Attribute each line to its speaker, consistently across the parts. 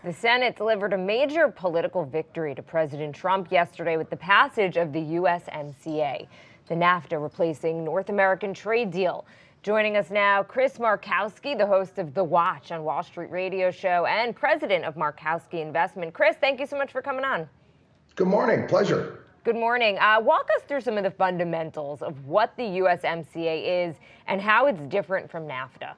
Speaker 1: The Senate delivered a major political victory to President Trump yesterday with the passage of the USMCA, the NAFTA replacing North American trade deal. Joining us now, Chris Markowski, the host of The Watch on Wall Street radio show and president of Markowski Investment. Chris, thank you so much for coming on.
Speaker 2: Good morning. Pleasure.
Speaker 1: Good morning. Walk us through some of the fundamentals of what the USMCA is and how it's different from NAFTA.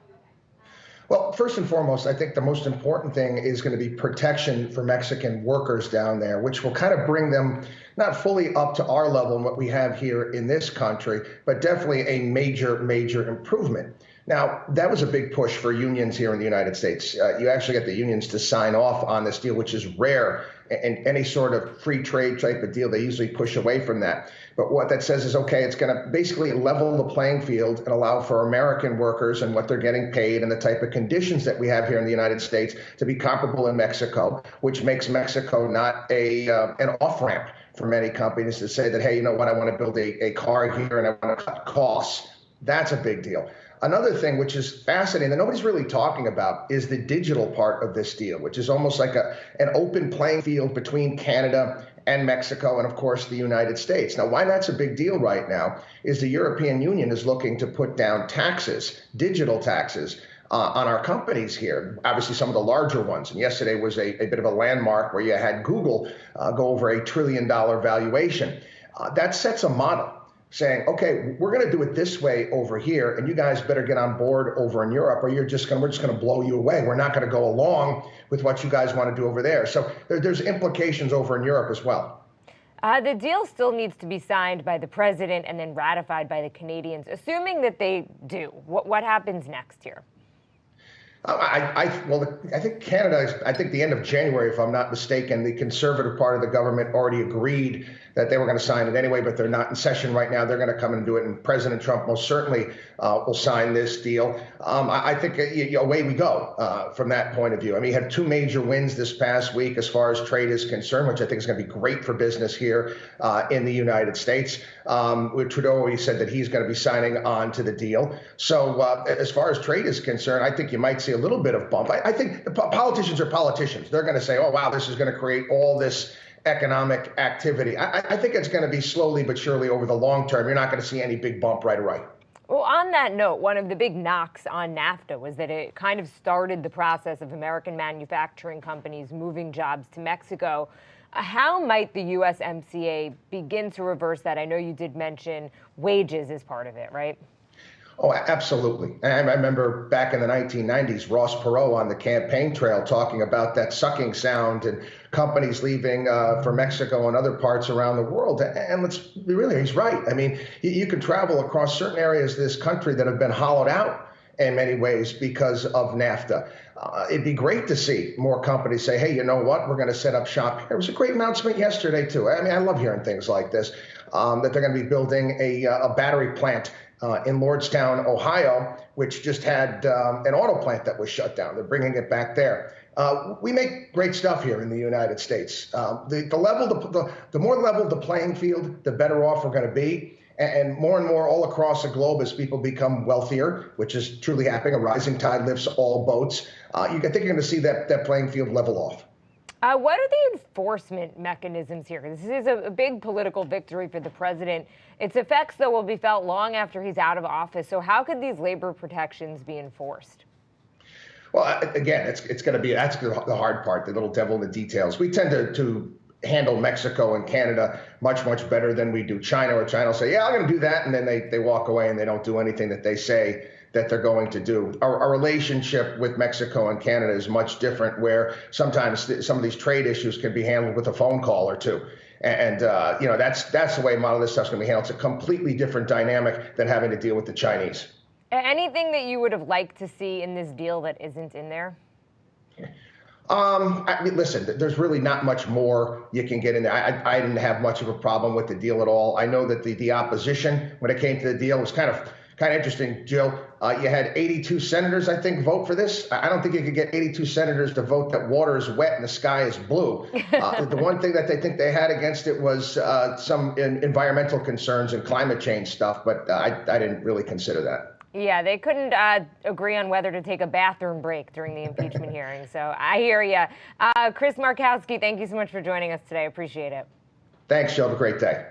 Speaker 2: Well, first and foremost, I think the most important thing is going to be protection for Mexican workers down there, which will kind of bring them not fully up to our level and what we have here in this country, but definitely a major improvement. Now, that was a big push for unions here in the United States. You actually get the unions to sign off on this deal, which is rare in any sort of free trade type of deal. They usually push away from that. But what that says is, okay, it's going to basically level the playing field and allow for American workers and what they're getting paid and the type of conditions that we have here in the United States to be comparable in Mexico, which makes Mexico not an off-ramp for many companies to say that, hey, you know what, I want to build a car here and I want to cut costs. That's a big deal. Another thing which is fascinating that nobody's really talking about is the digital part of this deal, which is almost like an open playing field between Canada and Mexico and, of course, the United States. Now, why that's a big deal right now is the European Union is looking to put down taxes, digital taxes, on our companies here, obviously some of the larger ones. And yesterday was a bit of a landmark where you had Google go over $1 trillion valuation. That sets a model, saying, okay, we're going to do it this way over here, and you guys better get on board over in Europe, or we're just going to blow you away. We're not going to go along with what you guys want to do over there. So there's implications over in Europe as well.
Speaker 1: The deal still needs to be signed by the president and then ratified by the Canadians. Assuming that they do, what happens next here?
Speaker 2: I think Canada, I think the end of January, if I'm not mistaken, the conservative part of the government already agreed that they were going to sign it anyway, but they're not in session right now. They're going to come and do it, and President Trump most certainly will sign this deal. I think away we go from that point of view. I mean, you had two major wins this past week as far as trade is concerned, which I think is going to be great for business here in the United States. Trudeau, he said that he's going to be signing on to the deal. So as far as trade is concerned, I think you might see a little bit of bump. I think the politicians are politicians. They're going to say, oh, wow, this is going to create all this economic activity. I think it's going to be slowly but surely over the long term. You're not going to see any big bump right away.
Speaker 1: Well, on that note, one of the big knocks on NAFTA was that it kind of started the process of American manufacturing companies moving jobs to Mexico. How might the USMCA begin to reverse that? I know you did mention wages as part of it, right?
Speaker 2: Oh, absolutely. I remember back in the 1990s, Ross Perot on the campaign trail talking about that sucking sound and companies leaving for Mexico and other parts around the world. And let's be real, he's right. I mean, you can travel across certain areas of this country that have been hollowed out in many ways because of NAFTA. It'd be great to see more companies say, hey, you know what, we're going to set up shop here. It was a great announcement yesterday, too. I mean, I love hearing things like this, that they're going to be building a battery plant in Lordstown, Ohio, which just had an auto plant that was shut down. They're bringing it back there. We make great stuff here in the United States. The more leveled the playing field, the better off we're going to be. And more all across the globe as people become wealthier, which is truly happening. A rising tide lifts all boats. I think you're going to see that playing field level off.
Speaker 1: What are the enforcement mechanisms here? This is a big political victory for the president. Its effects, though, will be felt long after he's out of office. So how could these labor protections be enforced?
Speaker 2: Well, again, it's going to be that's the hard part, the little devil in the details. We tend to handle Mexico and Canada much better than we do China, where China will say, yeah, I'm going to do that. And then they walk away and they don't do anything that they say that they're going to do. Our relationship with Mexico and Canada is much different, where sometimes some of these trade issues can be handled with a phone call or two. And that's the way a lot of this stuff's going to be handled. It's a completely different dynamic than having to deal with the Chinese.
Speaker 1: Anything that you would have liked to see in this deal that isn't in there?
Speaker 2: I mean, listen, there's really not much more you can get in there. I didn't have much of a problem with the deal at all. I know that the opposition, when it came to the deal, was kind of interesting, Jill. You had 82 senators, I think, vote for this. I don't think you could get 82 senators to vote that water is wet and the sky is blue. The one thing that they think they had against it was some environmental concerns and climate change stuff, but I didn't really consider that.
Speaker 1: Yeah, they couldn't agree on whether to take a bathroom break during the impeachment hearing. So I hear you. Chris Markowski, thank you so much for joining us today. Appreciate it.
Speaker 2: Thanks, Joe. Have a great day.